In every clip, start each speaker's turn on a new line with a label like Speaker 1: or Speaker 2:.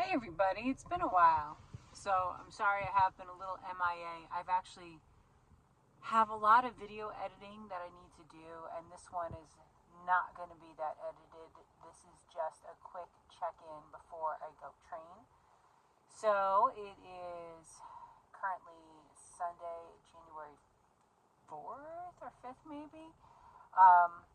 Speaker 1: Hey everybody, it's been a while. So I'm sorry I have been a little MIA. I've actually have a lot of video editing that I need to do, and this one is not going to be that edited. This is just a quick check-in before I go train. So it is currently Sunday, January 4th or 5th maybe. Um,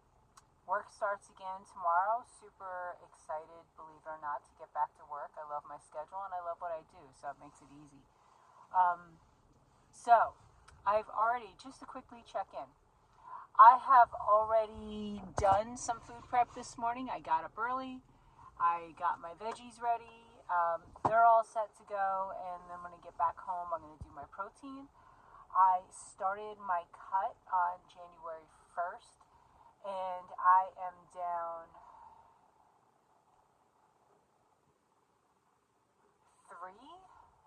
Speaker 1: Work starts again tomorrow. Super excited, believe it or not, to get back to work. I love my schedule and I love what I do, so it makes it easy. Um, so, I've already, just to quickly check in, I have already done some food prep this morning. I got up early, I got my veggies ready. They're all set to go, and then when I get back home, I'm going to do my protein. I started my cut on January 1st, and I am down 3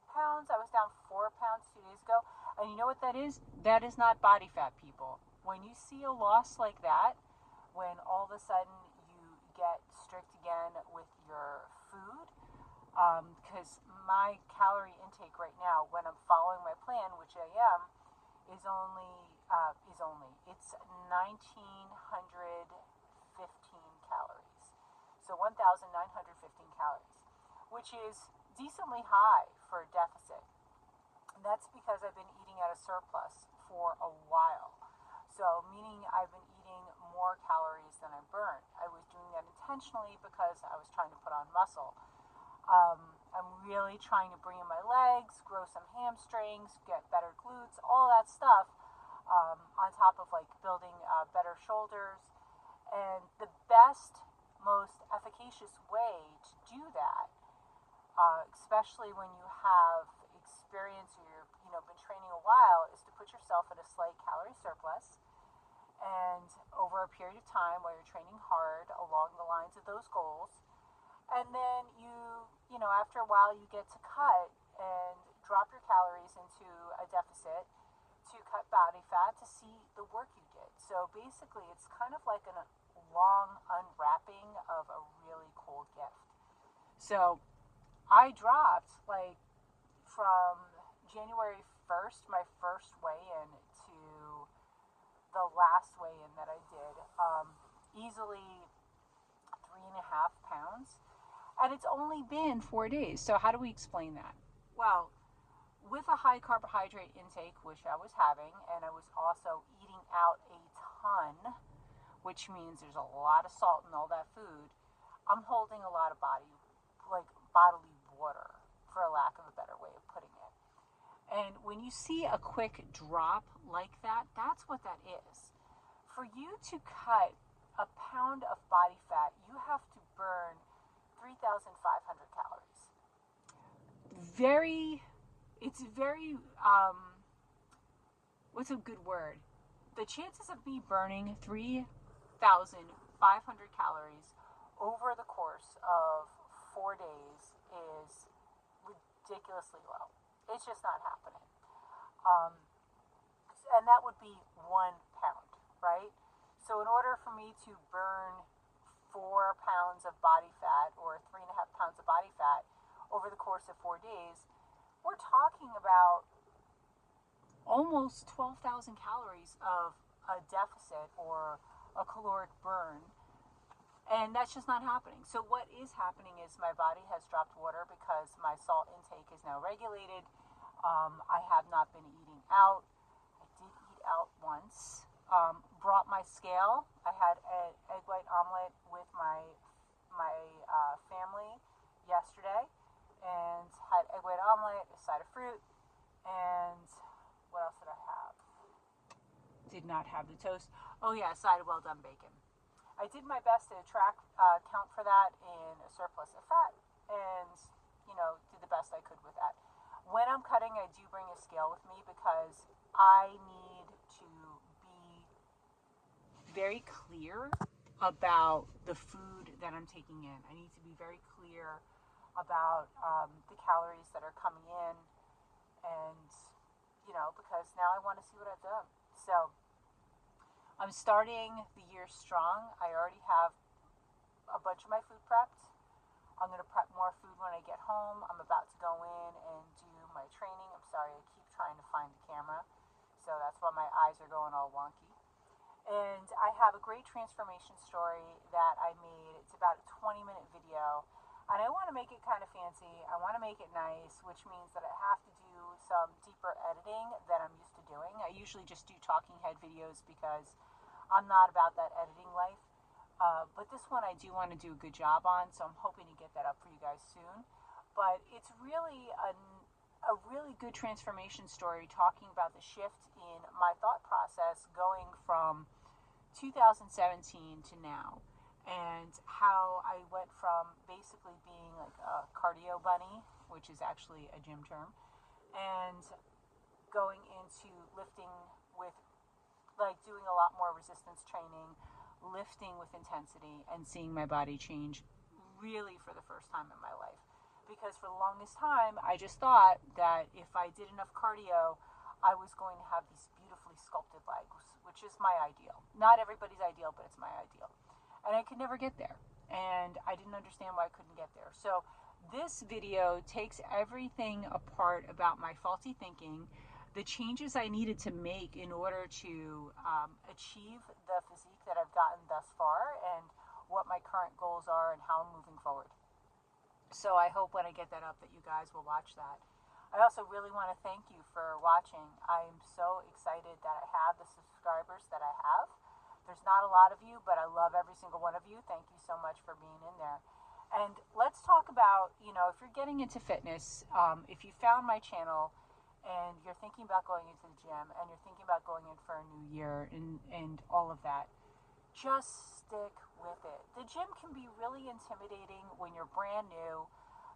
Speaker 1: pounds. I was down 4 pounds 2 days ago. And you know what that is? That is not body fat, people. When you see a loss like that, when all of a sudden you get strict again with your food, because my calorie intake right now, when I'm following my plan, which I am, it's 1,915 calories. So 1,915 calories, which is decently high for a deficit. And that's because I've been eating at a surplus for a while. So, meaning I've been eating more calories than I burn. I was doing that intentionally because I was trying to put on muscle. I'm really trying to bring in my legs, grow some hamstrings, get better glutes, all that stuff, on top of like building better shoulders. And the best, most efficacious way to do that, especially when you have experience or you've been training a while, is to put yourself at a slight calorie surplus, and over a period of time while you're training hard along the lines of those goals. And then after a while, you get to cut and drop your calories into a deficit to cut body fat to see the work you did. So basically, it's kind of like a long unwrapping of a really cool gift. So I dropped like from January 1st, my first weigh in, to the last weigh in that I did, easily 3.5 pounds. And it's only been 4 days. So, how do we explain that? Well, with a high carbohydrate intake, which I was having, and I was also eating out a ton, which means there's a lot of salt in all that food, I'm holding a lot of bodily water, for a lack of a better way of putting it. And when you see a quick drop like that, that's what that is. For you to cut a pound of body fat, you have to burn 3,500 calories. It's very, what's a good word? The chances of me burning 3,500 calories over the course of 4 days is ridiculously low. It's just not happening. Um, and that would be 1 pound, right? So in order for me to burn 4 pounds of body fat or 3.5 pounds of body fat over the course of 4 days, we're talking about almost 12,000 calories of a deficit or a caloric burn. And that's just not happening. So what is happening is my body has dropped water because my salt intake is now regulated. I have not been eating out. I did eat out once. Brought my scale. I had an egg white omelet with my family yesterday, and had egg white omelet, a side of fruit, and what else did I have? Did not have the toast. Oh yeah, a side of well done bacon. I did my best to count for that in a surplus of fat, and did the best I could with that. When I'm cutting, I do bring a scale with me because I need to be very clear about the food that I'm taking in. I need to be very clear about the calories that are coming in, and because now I want to see what I've done. So I'm starting the year strong. I already have a bunch of my food prepped. I'm going to prep more food when I get home. I'm about to go in and do my training. I'm sorry, I keep trying to find the camera, so that's why my eyes are going all wonky. And I have a great transformation story that I made. It's about a 20-minute video, and I want to make it kind of fancy. I want to make it nice, which means that I have to do some deeper editing than I'm used to doing. I usually just do talking head videos because I'm not about that editing life. But this one I do want to do a good job on, so I'm hoping to get that up for you guys soon. But it's really a really good transformation story talking about the shift in my thought process going from 2017 to now, and how I went from basically being like a cardio bunny, which is actually a gym term, and going into lifting with, like, doing a lot more resistance training, lifting with intensity, and seeing my body change really for the first time in my life. Because for the longest time, I just thought that if I did enough cardio, I was going to have these beautifully sculpted legs, which is my ideal. Not everybody's ideal, but it's my ideal. And I could never get there. And I didn't understand why I couldn't get there. So this video takes everything apart about my faulty thinking, the changes I needed to make in order to achieve the physique that I've gotten thus far, and what my current goals are and how I'm moving forward. So I hope when I get that up that you guys will watch that. I also really want to thank you for watching. I am so excited that I have the subscribers that I have. There's not a lot of you, but I love every single one of you. Thank you so much for being in there. And let's talk about, if you're getting into fitness, if you found my channel and you're thinking about going into the gym and you're thinking about going in for a new year and all of that, just stick with it. The gym can be really intimidating when you're brand new.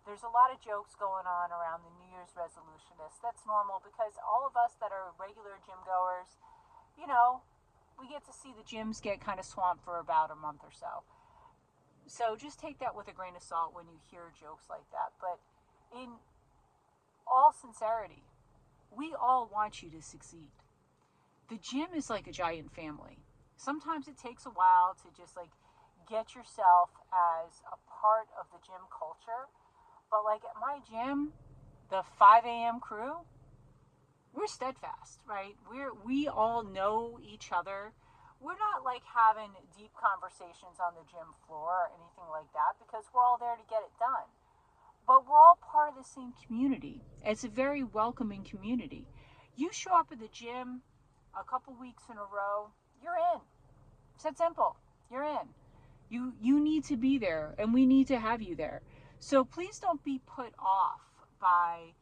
Speaker 1: There's a lot of jokes going on around the New Year's resolutionist. That's normal because all of us that are regular gym goers, we get to see the gyms get kind of swamped for about a month or so. So just take that with a grain of salt when you hear jokes like that. But in all sincerity, we all want you to succeed. The gym is like a giant family. Sometimes it takes a while to just get yourself as a part of the gym culture. But like at my gym, the 5 a.m. crew, we're steadfast, right? We all know each other. We're not like having deep conversations on the gym floor or anything like that because we're all there to get it done. But we're all part of the same community. It's a very welcoming community. You show up at the gym a couple weeks in a row, you're in. It's that simple. You're in. You need to be there, and we need to have you there. So please don't be put off by,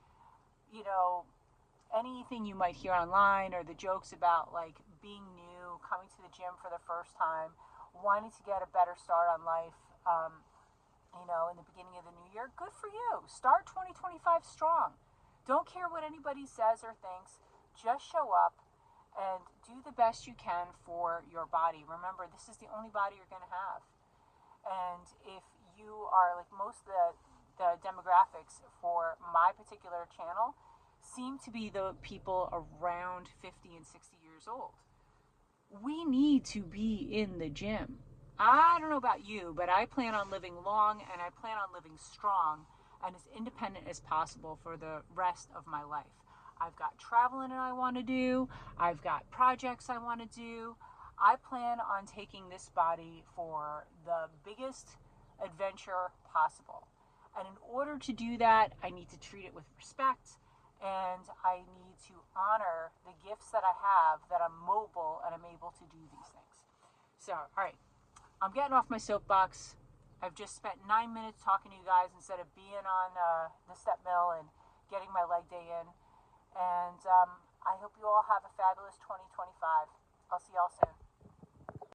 Speaker 1: anything you might hear online or the jokes about being new, coming to the gym for the first time, wanting to get a better start on life, in the beginning of the new year. Good for you. Start 2025 strong. Don't care what anybody says or thinks. Just show up and do the best you can for your body. Remember, this is the only body you're going to have. And if you are like most of the demographics for my particular channel seem to be the people around 50 and 60 years old. We need to be in the gym. I don't know about you, but I plan on living long and I plan on living strong and as independent as possible for the rest of my life. I've got traveling I want to do. I've got projects I want to do. I plan on taking this body for the biggest adventure possible. And in order to do that, I need to treat it with respect, and I need to honor the gifts that I have, that I'm mobile and I'm able to do these things. So, all right, I'm getting off my soapbox. I've just spent 9 minutes talking to you guys instead of being on the step mill and getting my leg day in. And I hope you all have a fabulous 2025. I'll see y'all soon.